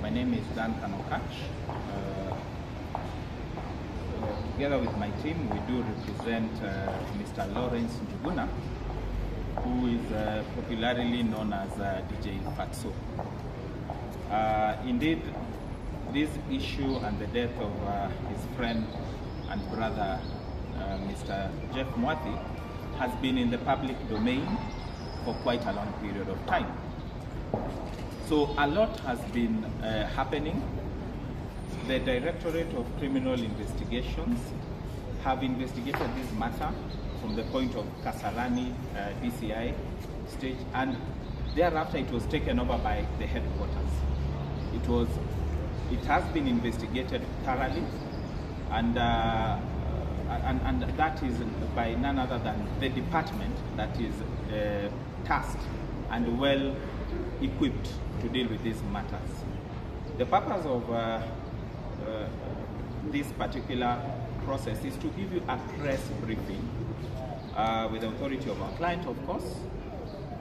My name is Dan Kanokach. Together with my team, we do represent Mr. Lawrence Njuguna, who is popularly known as DJ Fatxo. Indeed, this issue and the death of his friend and brother, Mr. Jeff Mwathi, has been in the public domain for quite a long period of time. So a lot has been happening. The Directorate of Criminal Investigations have investigated this matter from the point of Kasarani DCI stage, and thereafter it was taken over by the headquarters. It has been investigated thoroughly, and that is by none other than the department that is tasked and well equipped to deal with these matters. The purpose of this particular process is to give you a press briefing with the authority of our client, of course,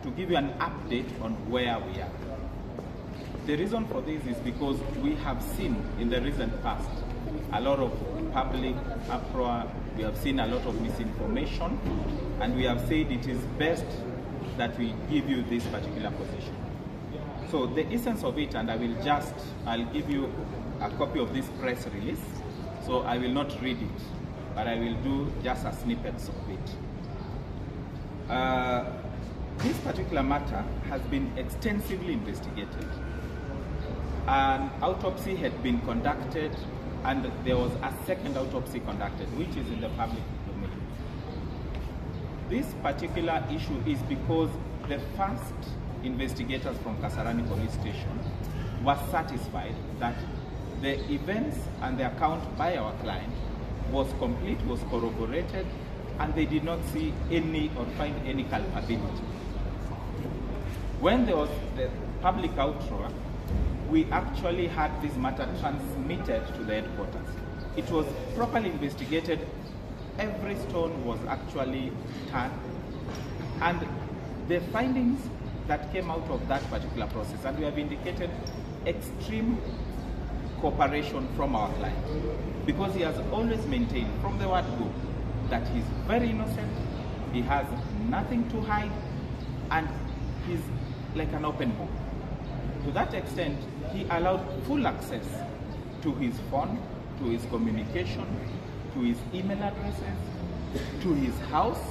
to give you an update on where we are. The reason for this is because we have seen in the recent past a lot of public uproar, we have seen a lot of misinformation, and we have said it is best that we give you this particular position. So the essence of it, and I'll give you a copy of this press release, so I will not read it, but I will do just a snippet of it. This particular matter has been extensively investigated. An autopsy had been conducted, and there was a second autopsy conducted, which is in the public domain. This particular issue is because the first investigators from Kasarani Police Station were satisfied that the events and the account by our client was complete, was corroborated, and they did not see any or find any culpability. When there was the public outroar, we actually had this matter transmitted to the headquarters. It was properly investigated. Every stone was actually turned, and the findings that came out of that particular process, and we have indicated extreme cooperation from our client, because he has always maintained from the word go that he's very innocent, he has nothing to hide, and he's like an open book. To that extent, he allowed full access to his phone, to his communication, to his email addresses, to his house.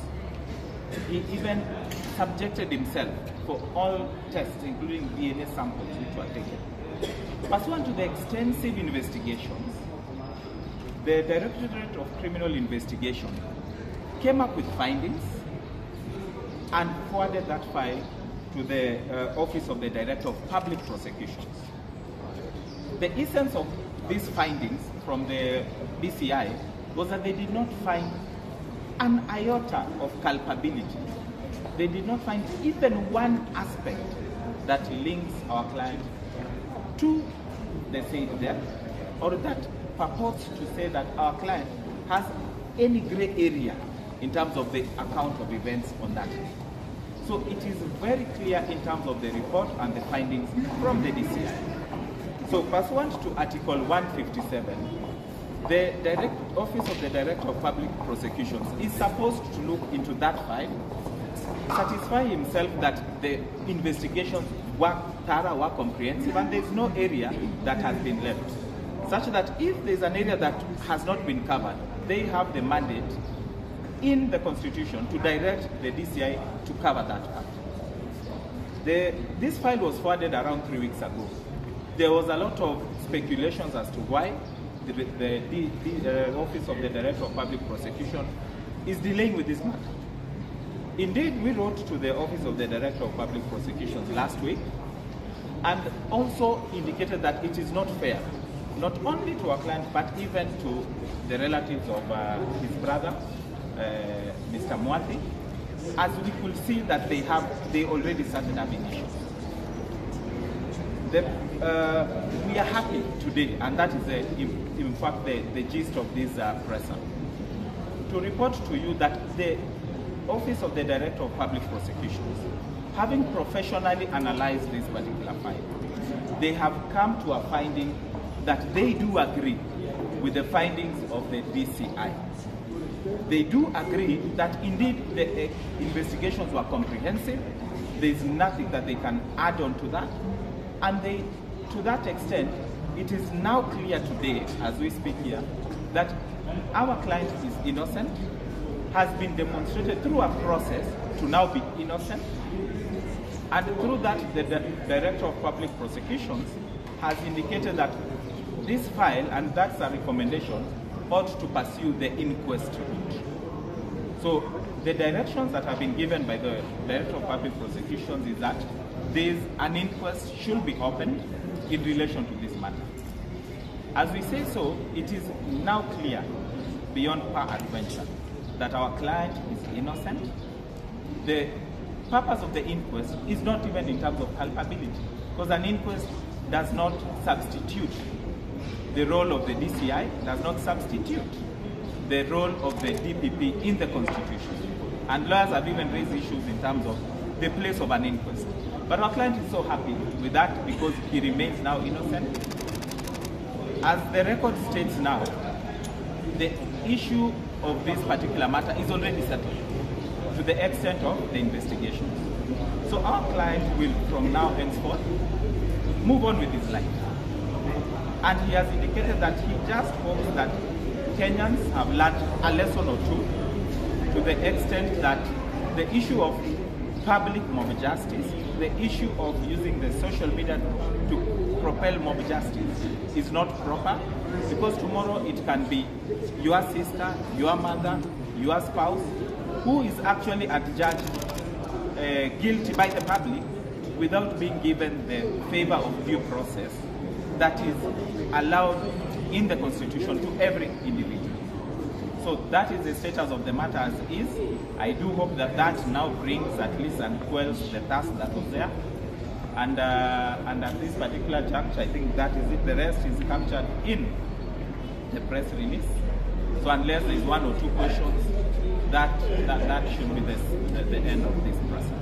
He even subjected himself for all tests, including DNA samples, which were taken. Pursuant to the extensive investigations, the Directorate of Criminal Investigation came up with findings and forwarded that file to the Office of the Director of Public Prosecutions. The essence of these findings from the DCI was that they did not find an iota of culpability. They did not find even one aspect that links our client to the said death, or that purports to say that our client has any gray area in terms of the account of events on that day. So it is very clear in terms of the report and the findings from the DCI. So pursuant to Article 157, the Office of the Director of Public Prosecutions is supposed to look into that file, satisfy himself that the investigations were thorough, were comprehensive, and there is no area that has been left. Such that if there is an area that has not been covered, they have the mandate in the Constitution to direct the DCI to cover that part. This file was forwarded around 3 weeks ago. There was a lot of speculations as to why the Office of the Director of Public Prosecution is dealing with this matter. Indeed, we wrote to the Office of the Director of Public Prosecutions last week and also indicated that it is not fair, not only to our client, but even to the relatives of his brother, Mr. Mwathi, as we could see that they already started having issues. We are happy today, and that is in fact the gist of this presser, to report to you that the Office of the Director of Public Prosecutions, having professionally analyzed this particular file, they have come to a finding that they do agree with the findings of the DCI. They do agree that indeed the investigations were comprehensive. There's nothing that they can add on to that. And they, to that extent, it is now clear today, as we speak here, that our client is innocent, has been demonstrated through a process to now be innocent. And through that, the Director of Public Prosecutions has indicated that this file, and that's a recommendation, ought to pursue the inquest route. So the directions that have been given by the Director of Public Prosecutions is that an inquest should be opened in relation to this matter. As we say so, it is now clear beyond peradventure that our client is innocent. The purpose of the inquest is not even in terms of culpability, because an inquest does not substitute the role of the DCI, does not substitute the role of the DPP in the Constitution. And lawyers have even raised issues in terms of the place of an inquest. But our client is so happy with that because he remains now innocent. As the record states now, the issue of this particular matter is already settled to the extent of the investigations. So our client will, from now henceforth, move on with his life. And he has indicated that he just hopes that Kenyans have learned a lesson or two to the extent that the issue of public mob justice, the issue of using the social media to propel mob justice is not proper, because tomorrow it can be your sister, your mother, your spouse, who is actually adjudged guilty by the public without being given the favor of due process that is allowed in the Constitution to every individual. So that is the status of the matter as is. I do hope that that now brings at least and quells the thirst that was there. And at this particular juncture, I think that is it. The rest is captured in the press release. So unless there is one or two questions, that should be the end of this process.